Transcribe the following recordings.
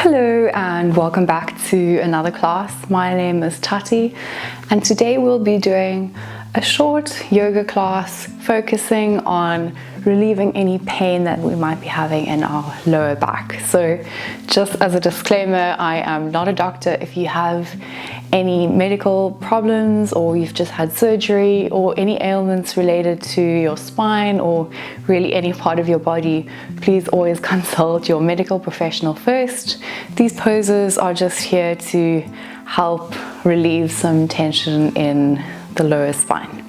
Hello and welcome back to another class. My name is Tati and today we'll be doing a short yoga class focusing on relieving any pain that we might be having in our lower back. So just as a disclaimer, I am not a doctor. If you have any medical problems or you've just had surgery or any ailments related to your spine or really any part of your body, please always consult your medical professional first. These poses are just here to help relieve some tension in the lower spine.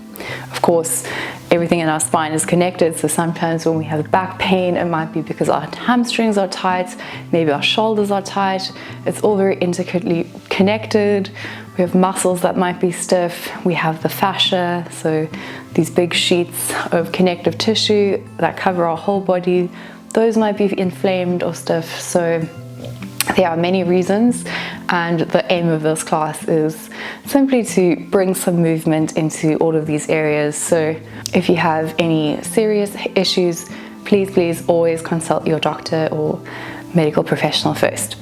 Of course, everything in our spine is connected, so sometimes when we have back pain, it might be because our hamstrings are tight, maybe our shoulders are tight. It's all very intricately connected. We have muscles that might be stiff. We have the fascia, so these big sheets of connective tissue that cover our whole body. Those might be inflamed or stiff, so there are many reasons, and the aim of this class is simply to bring some movement into all of these areas. So if you have any serious issues, please always consult your doctor or medical professional first.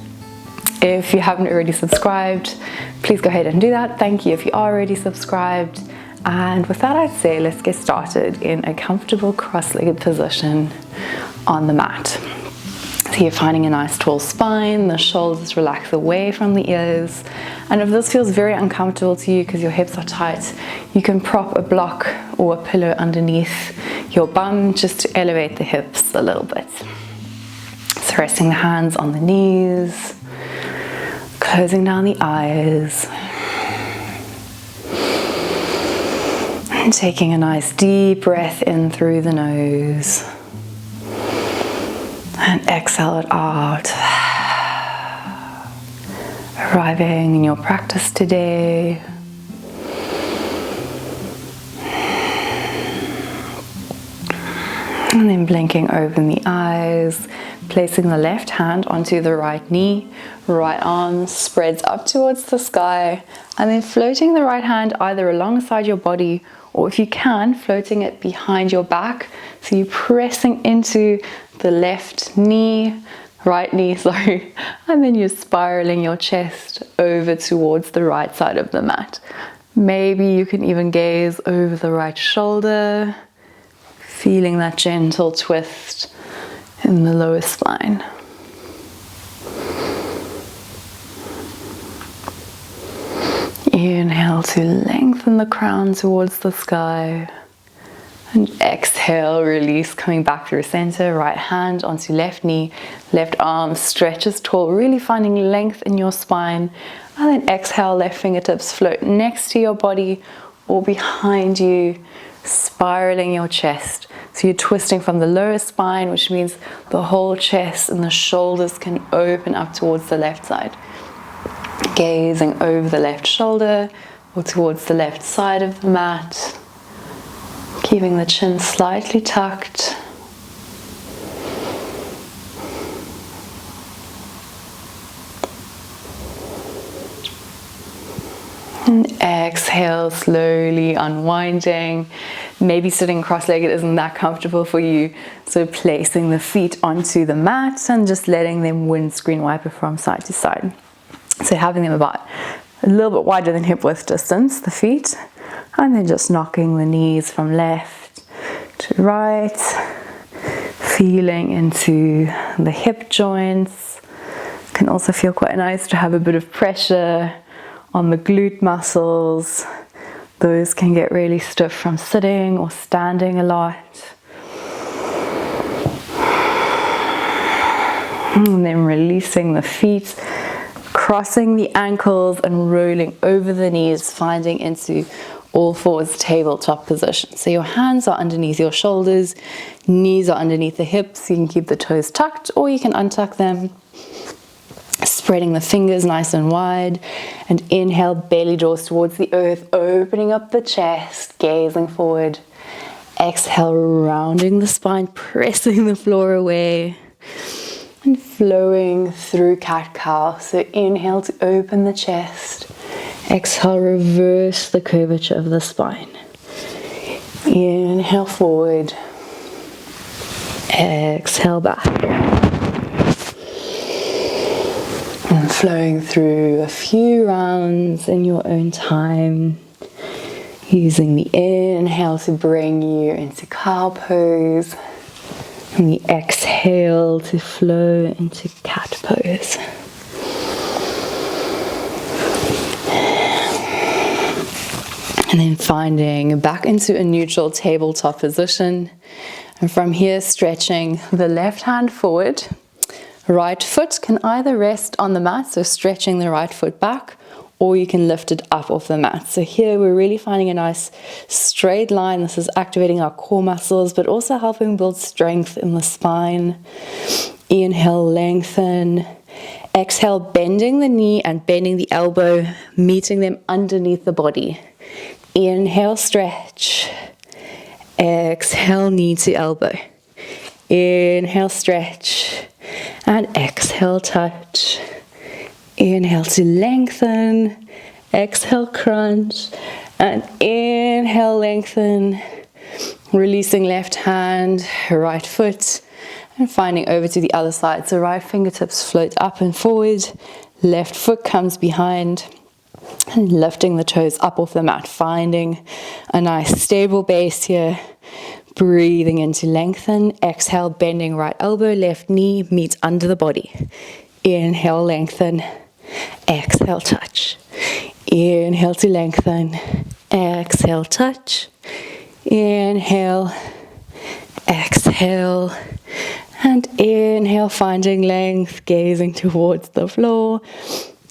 If you haven't already subscribed, please go ahead and do that. Thank you if you are already subscribed. And with that, I'd say let's get started in a comfortable cross-legged position on the mat. So you're finding a nice tall spine, the shoulders relax away from the ears. And if this feels very uncomfortable to you because your hips are tight, you can prop a block or a pillow underneath your bum just to elevate the hips a little bit. So resting the hands on the knees, closing down the eyes, and taking a nice deep breath in through the nose. And exhale it out. Arriving in your practice today. And then blinking open the eyes, placing the left hand onto the right knee, right arm spreads up towards the sky, and then floating the right hand either alongside your body or if you can, floating it behind your back. So you're pressing into the left knee, right knee, sorry, and then you're spiraling your chest over towards the right side of the mat. Maybe you can even gaze over the right shoulder, feeling that gentle twist in the lower spine. Inhale to lengthen the crown towards the sky. And exhale, release, coming back through center, right hand onto left knee, left arm stretches tall, really finding length in your spine. And then exhale, left fingertips float next to your body or behind you, spiraling your chest. So you're twisting from the lower spine, which means the whole chest and the shoulders can open up towards the left side. Gazing over the left shoulder or towards the left side of the mat. Keeping the chin slightly tucked. And exhale, slowly unwinding. Maybe sitting cross-legged isn't that comfortable for you, so placing the feet onto the mat and just letting them windscreen wiper from side to side. So having them about a little bit wider than hip width distance, the feet, and then just knocking the knees from left to right, feeling into the hip joints. Can also feel quite nice to have a bit of pressure on the glute muscles. Those can get really stiff from sitting or standing a lot. And then releasing the feet, crossing the ankles and rolling over the knees, finding into all fours tabletop position. So your hands are underneath your shoulders, knees are underneath the hips. You can keep the toes tucked or you can untuck them. Spreading the fingers nice and wide, and inhale, belly draws towards the earth, opening up the chest, gazing forward. Exhale, rounding the spine, pressing the floor away. And flowing through cat-cow. So inhale to open the chest. Exhale, reverse the curvature of the spine. Inhale forward. Exhale back. flowing through a few rounds in your own time, using the inhale to bring you into cow pose and the exhale to flow into cat pose. And then finding back into a neutral tabletop position. And from here, stretching the left hand forward. Right foot can either rest on the mat, so stretching the right foot back, or you can lift it up off the mat. So here we're really finding a nice straight line. This is activating our core muscles, but also helping build strength in the spine. Inhale, lengthen. Exhale, bending the knee and bending the elbow, meeting them underneath the body. Inhale, stretch. Exhale, knee to elbow. Inhale, stretch. And exhale, touch. Inhale to lengthen. Exhale, crunch. And inhale, lengthen. Releasing left hand, right foot. And finding over to the other side. So right fingertips float up and forward. Left foot comes behind. And lifting the toes up off the mat. Finding a nice stable base here. Breathing in to lengthen. Exhale, bending right elbow, left knee meets under the body. Inhale, lengthen. Exhale, touch. Inhale to lengthen. Exhale, touch. Inhale. Exhale. And inhale, finding length, gazing towards the floor.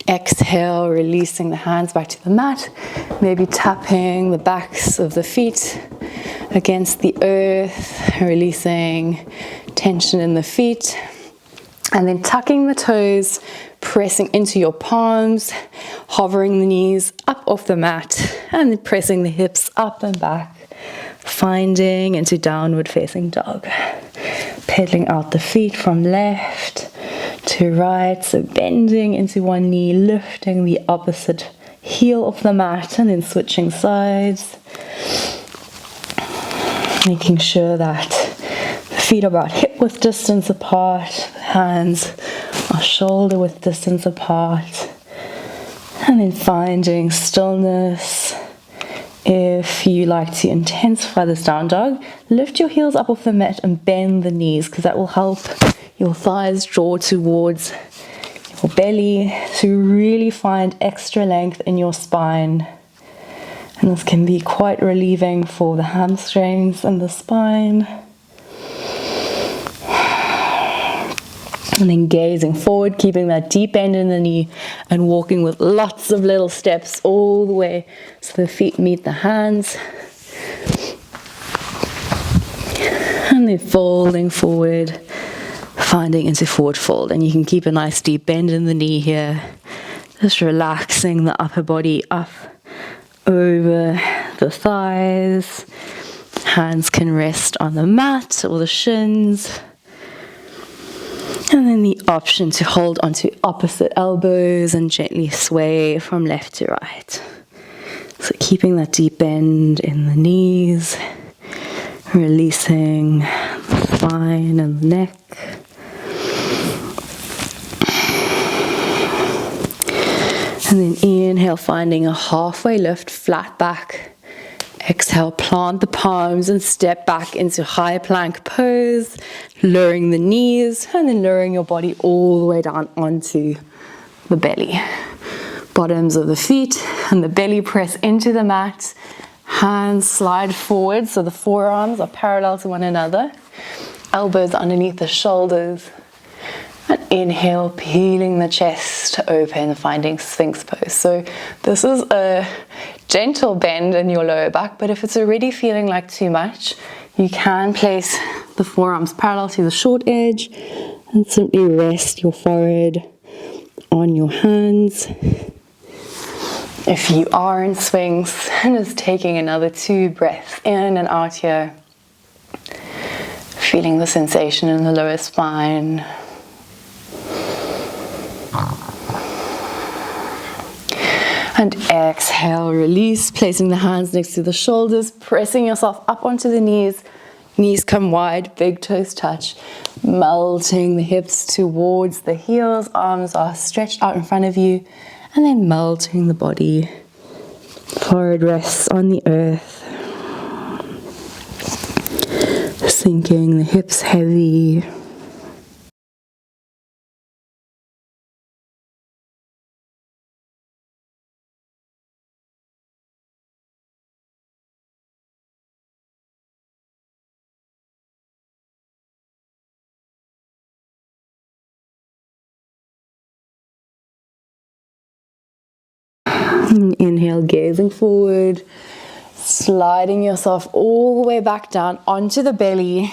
Exhale, releasing the hands back to the mat. Maybe tapping the backs of the feet against the earth, releasing tension in the feet. And then tucking the toes, pressing into your palms, hovering the knees up off the mat, and then pressing the hips up and back, finding into downward facing dog. Pedaling out the feet from left to right, so bending into one knee, lifting the opposite heel off the mat, and then switching sides. Making sure that the feet are about hip width distance apart, the hands are shoulder width distance apart, and then finding stillness. If you like to intensify this down dog, lift your heels up off the mat and bend the knees, because that will help your thighs draw towards your belly to really find extra length in your spine. And this can be quite relieving for the hamstrings and the spine. And then gazing forward, keeping that deep bend in the knee and walking with lots of little steps all the way so the feet meet the hands. And then folding forward, finding into forward fold. And you can keep a nice deep bend in the knee here. Just relaxing the upper body up over the thighs. Hands can rest on the mat or the shins. And then the option to hold onto opposite elbows and gently sway from left to right. So keeping that deep bend in the knees, releasing the spine and the neck. And then inhale, finding a halfway lift, flat back. Exhale, plant the palms and step back into high plank pose, lowering the knees and then lowering your body all the way down onto the belly. Bottoms of the feet and the belly press into the mat. Hands slide forward so the forearms are parallel to one another. Elbows underneath the shoulders. And inhale, peeling the chest open, finding Sphinx pose. So this is a gentle bend in your lower back, but if it's already feeling like too much, you can place the forearms parallel to the short edge and simply rest your forehead on your hands. If you are in Sphinx, and just taking another 2 breaths in and out here, feeling the sensation in the lower spine. And exhale, release, placing the hands next to the shoulders, pressing yourself up onto the knees. Knees come wide, big toes touch. melting the hips towards the heels, arms are stretched out in front of you, and then melting the body. Forehead rests on the earth. Sinking the hips heavy. Inhale, gazing forward, sliding yourself all the way back down onto the belly.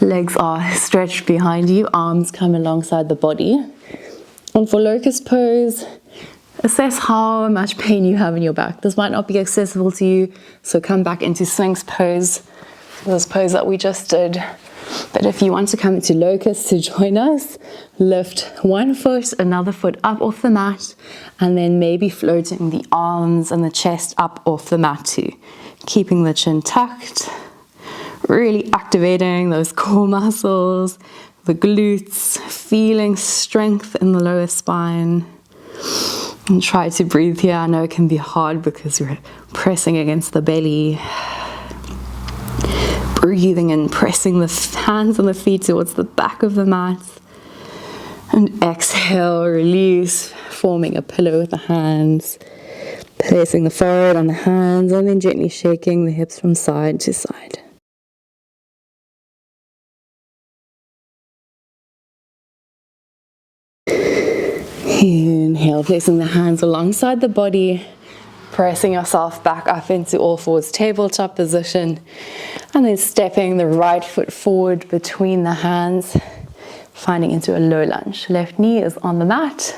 Legs are stretched behind you, arms come alongside the body. And for locust pose, assess how much pain you have in your back. This might not be accessible to you, so come back into Sphinx pose, this pose that we just did. But if you want to come into locust to join us, lift one foot, another foot up off the mat, and then maybe floating the arms and the chest up off the mat too. Keeping the chin tucked, really activating those core muscles, the glutes, feeling strength in the lower spine. And try to breathe here. I know it can be hard because you're pressing against the belly. Breathing and pressing the hands and the feet towards the back of the mat. And exhale, release, forming a pillow with the hands. Placing the forehead on the hands and then gently shaking the hips from side to side. Inhale, placing the hands alongside the body. Pressing yourself back up into all fours, tabletop position, and then stepping the right foot forward between the hands, finding into a low lunge. Left knee is on the mat,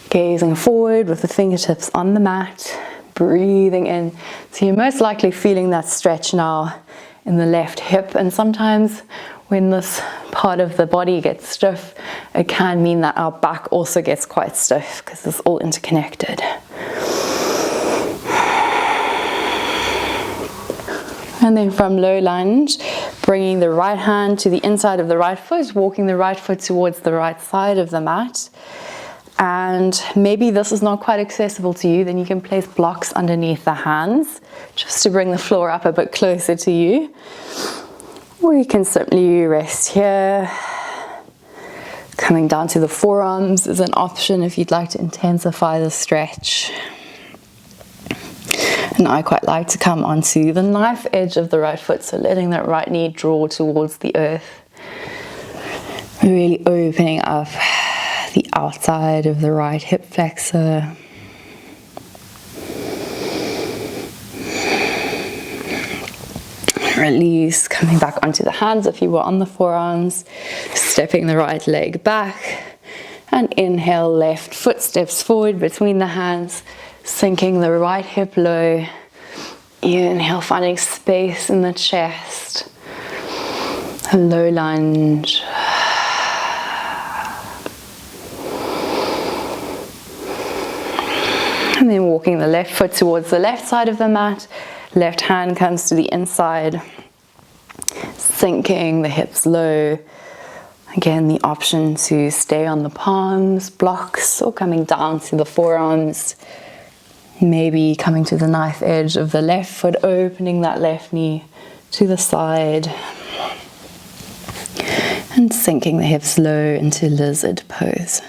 gazing forward with the fingertips on the mat, breathing in. So you're most likely feeling that stretch now in the left hip, and sometimes when this part of the body gets stiff, it can mean that our back also gets quite stiff because it's all interconnected. And then from low lunge, bringing the right hand to the inside of the right foot, walking the right foot towards the right side of the mat. And maybe this is not quite accessible to you, then you can place blocks underneath the hands, just to bring the floor up a bit closer to you. Or you can simply rest here. Coming down to the forearms is an option if you'd like to intensify the stretch. And I quite like to come onto the knife edge of the right foot, so letting that right knee draw towards the earth. Really opening up the outside of the right hip flexor. Release, coming back onto the hands if you were on the forearms, stepping the right leg back, and inhale, left foot steps forward between the hands, sinking the right hip low. Inhale, finding space in the chest. A low lunge. And then walking the left foot towards the left side of the mat. Left hand comes to the inside. Sinking the hips low. Again, the option to stay on the palms, blocks, or coming down to the forearms. Maybe coming to the knife edge of the left foot, opening that left knee to the side. And sinking the hips low into lizard pose.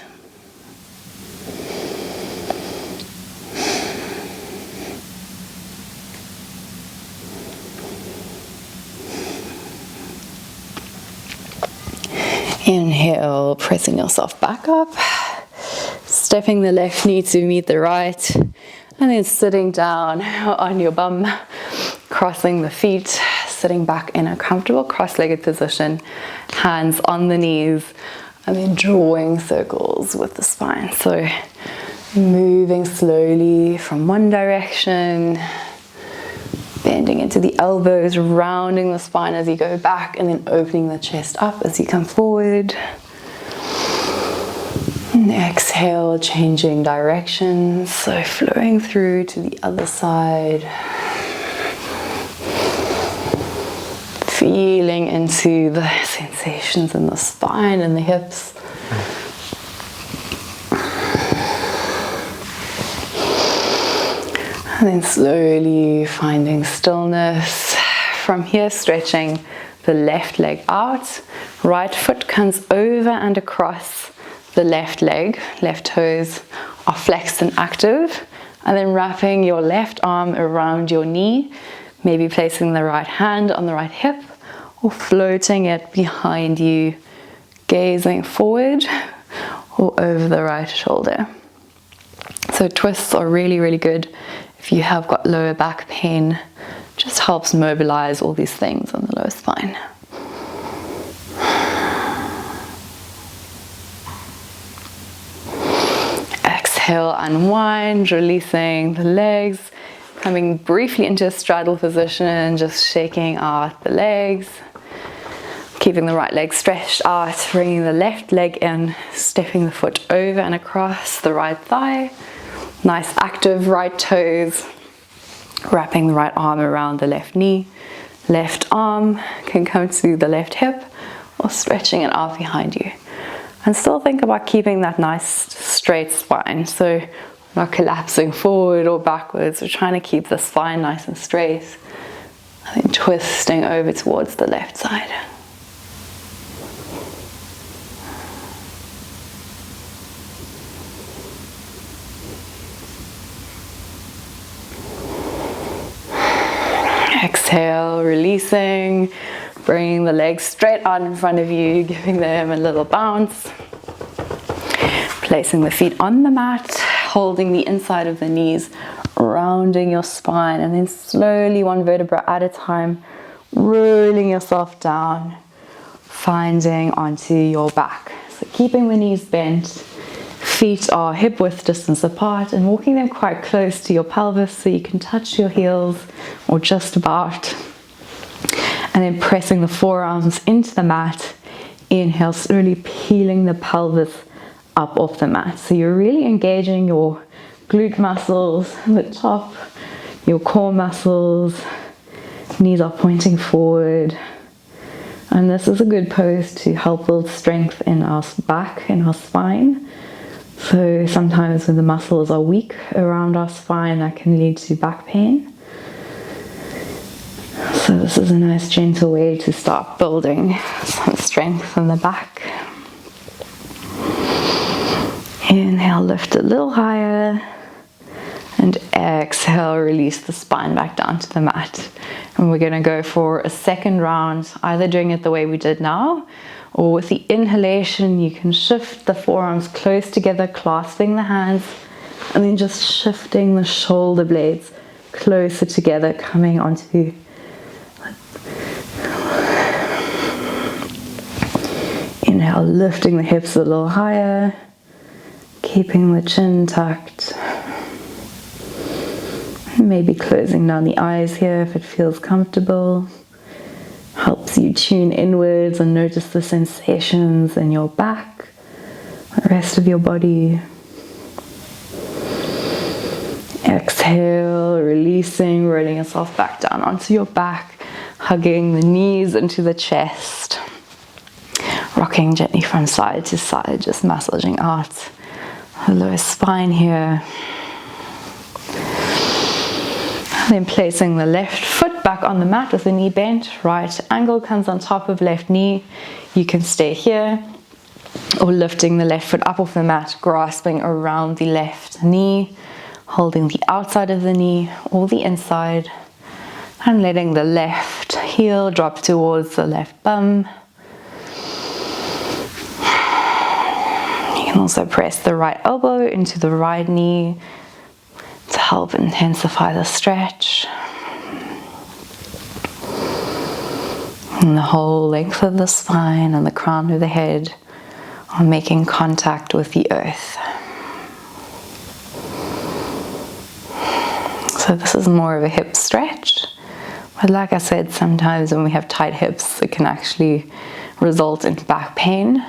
Inhale, pressing yourself back up, stepping the left knee to meet the right, and then sitting down on your bum, crossing the feet, sitting back in a comfortable cross-legged position, hands on the knees, and then drawing circles with the spine. So moving slowly from one direction, bending into the elbows, rounding the spine as you go back, and then opening the chest up as you come forward. And exhale, changing directions, so flowing through to the other side. feeling into the sensations in the spine and the hips. And then slowly finding stillness. From here, stretching the left leg out. Right foot comes over and across the left leg. Left toes are flexed and active. And then wrapping your left arm around your knee. Maybe placing the right hand on the right hip or floating it behind you, gazing forward or over the right shoulder. So twists are really, really good if you have got lower back pain. Just helps mobilize all these things on the lower spine. Exhale, unwind, releasing the legs, coming briefly into a straddle position, just shaking out the legs, keeping the right leg stretched out, bringing the left leg in, stepping the foot over and across the right thigh, nice active right toes, wrapping the right arm around the left knee, left arm can come to the left hip or stretching it out behind you. And still think about keeping that nice straight spine, so not collapsing forward or backwards. We're trying to keep the spine nice and straight, and then twisting over towards the left side. Exhale, releasing, bringing the legs straight out in front of you, giving them a little bounce. Placing the feet on the mat, holding the inside of the knees, rounding your spine, and then slowly, one vertebra at a time, rolling yourself down, finding onto your back. So keeping the knees bent, feet are hip width distance apart, and walking them quite close to your pelvis so you can touch your heels or just about. And then pressing the forearms into the mat. Inhale, slowly peeling the pelvis up off the mat. So you're really engaging your glute muscles, the top, your core muscles, knees are pointing forward. And this is a good pose to help build strength in our back, in our spine. So sometimes when the muscles are weak around our spine, that can lead to back pain. So this is a nice gentle way to start building some strength in the back. Inhale, lift a little higher, and exhale, release the spine back down to the mat. And we're going to go for a second round, either doing it the way we did now, or with the inhalation you can shift the forearms close together, clasping the hands, and then just shifting the shoulder blades closer together, coming onto inhale, lifting the hips a little higher, keeping the chin tucked. Maybe closing down the eyes here if it feels comfortable. Helps you tune inwards and notice the sensations in your back, the rest of your body. Exhale, releasing, rolling yourself back down onto your back, hugging the knees into the chest. Rocking gently from side to side, just massaging out the lower spine here. And then placing the left foot back on the mat with the knee bent. Right ankle comes on top of left knee. You can stay here, or lifting the left foot up off the mat, grasping around the left knee, holding the outside of the knee or the inside, and letting the left heel drop towards the left bum. You can also press the right elbow into the right knee to help intensify the stretch. And the whole length of the spine and the crown of the head are making contact with the earth. So this is more of a hip stretch. But like I said, sometimes when we have tight hips, it can actually result in back pain.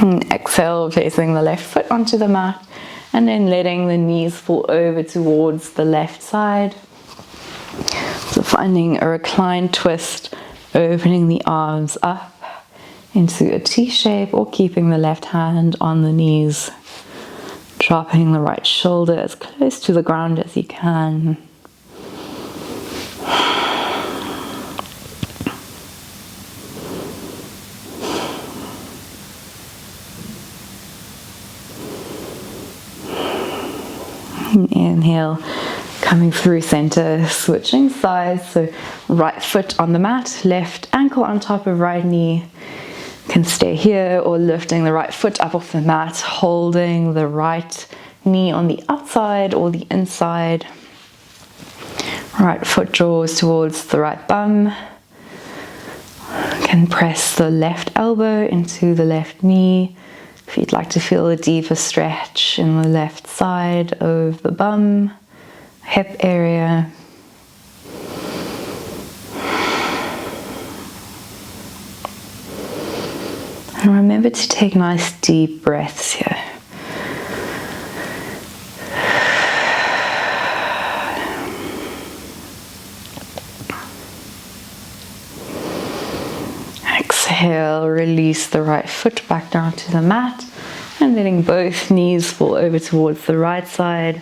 And exhale, placing the left foot onto the mat, and then letting the knees fall over towards the left side. finding a reclined twist, opening the arms up into a T shape, or keeping the left hand on the knees, dropping the right shoulder as close to the ground as you can. Inhale, coming through center, switching sides, so right foot on the mat, left ankle on top of right knee. Can stay here, or lifting the right foot up off the mat, holding the right knee on the outside or the inside. Right foot draws towards the right bum. Can press the left elbow into the left knee. If you'd like to feel a deeper stretch in the left side of the bum, hip area. And remember to take nice deep breaths here. Exhale, release the right foot back down to the mat and letting both knees fall over towards the right side,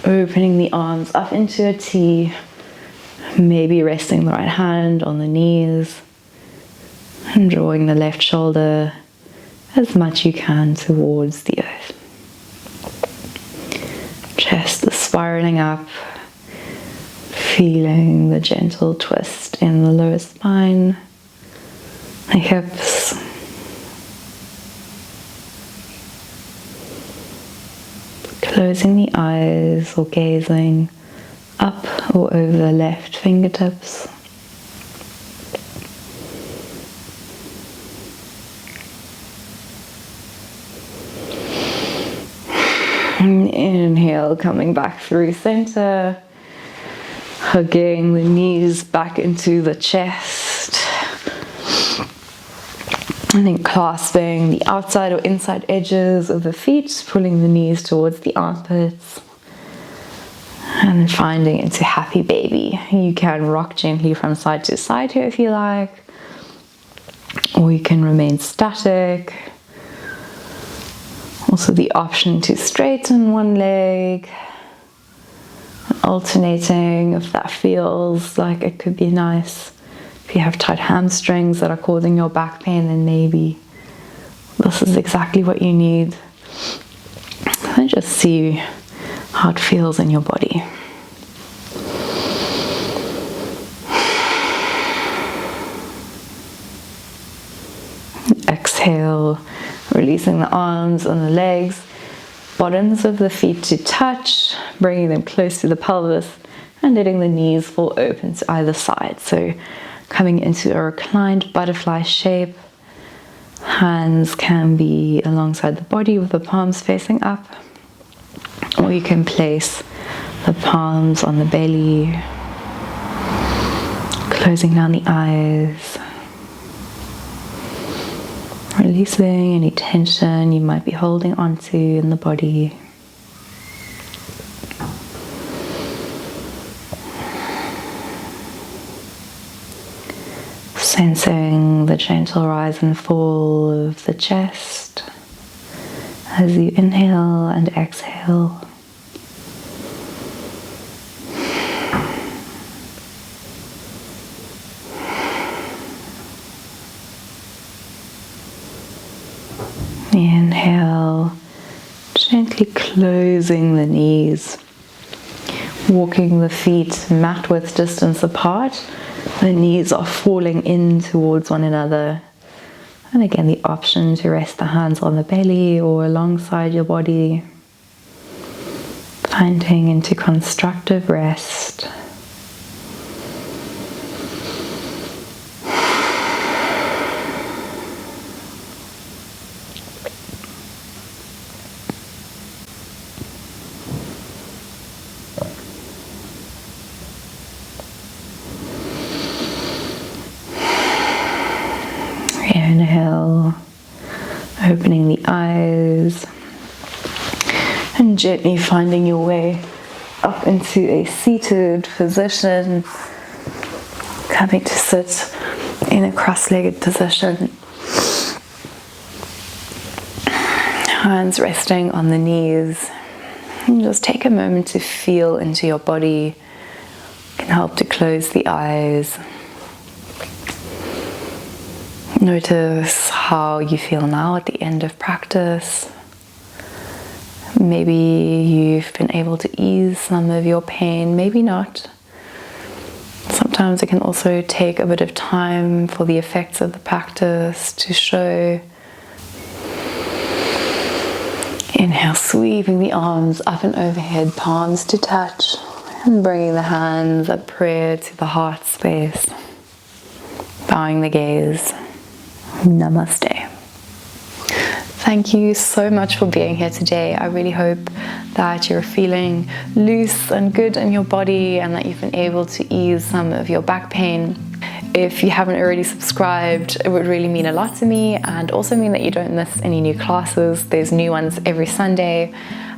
opening the arms up into a T, maybe resting the right hand on the knees and drawing the left shoulder as much you can towards the earth. Chest is spiraling up, feeling the gentle twist in the lower spine, the hips. Closing the eyes or gazing up or over the left fingertips. And inhale, coming back through center, hugging the knees back into the chest. And then clasping the outside or inside edges of the feet, pulling the knees towards the armpits. And then finding into happy baby. You can rock gently from side to side here if you like. Or you can remain static. Also the option to straighten one leg. Alternating if that feels like it could be nice. If you have tight hamstrings that are causing your back pain, then maybe this is exactly what you need. And just see how it feels in your body. Exhale, releasing the arms and the legs, bottoms of the feet to touch, bringing them close to the pelvis and letting the knees fall open to either side. So coming into a reclined butterfly shape. Hands can be alongside the body with the palms facing up, or you can place the palms on the belly, closing down the eyes, releasing any tension you might be holding onto in the body. Sensing the gentle rise and fall of the chest as you inhale and exhale. Inhale, gently closing the knees, walking the feet mat width distance apart. The knees are falling in towards one another. And again, the option to rest the hands on the belly or alongside your body. Finding into constructive rest. Inhale, opening the eyes and gently finding your way up into a seated position. coming to sit in a cross-legged position. Hands resting on the knees. And just take a moment to feel into your body. It can help to close the eyes. Notice how you feel now at the end of practice. Maybe you've been able to ease some of your pain, maybe not. Sometimes it can also take a bit of time for the effects of the practice to show. Inhale, sweeping the arms up and overhead, palms to touch, and bringing the hands up, prayer to the heart space. Bowing the gaze. Namaste. Thank you so much for being here today. I really hope that you're feeling loose and good in your body and that you've been able to ease some of your back pain. If you haven't already subscribed, it would really mean a lot to me and also mean that you don't miss any new classes. There's new ones every Sunday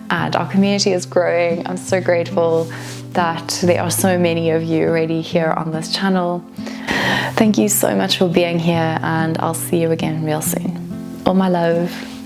and our community is growing. I'm so grateful that there are so many of you already here on this channel. Thank you so much for being here and I'll see you again real soon. All my love.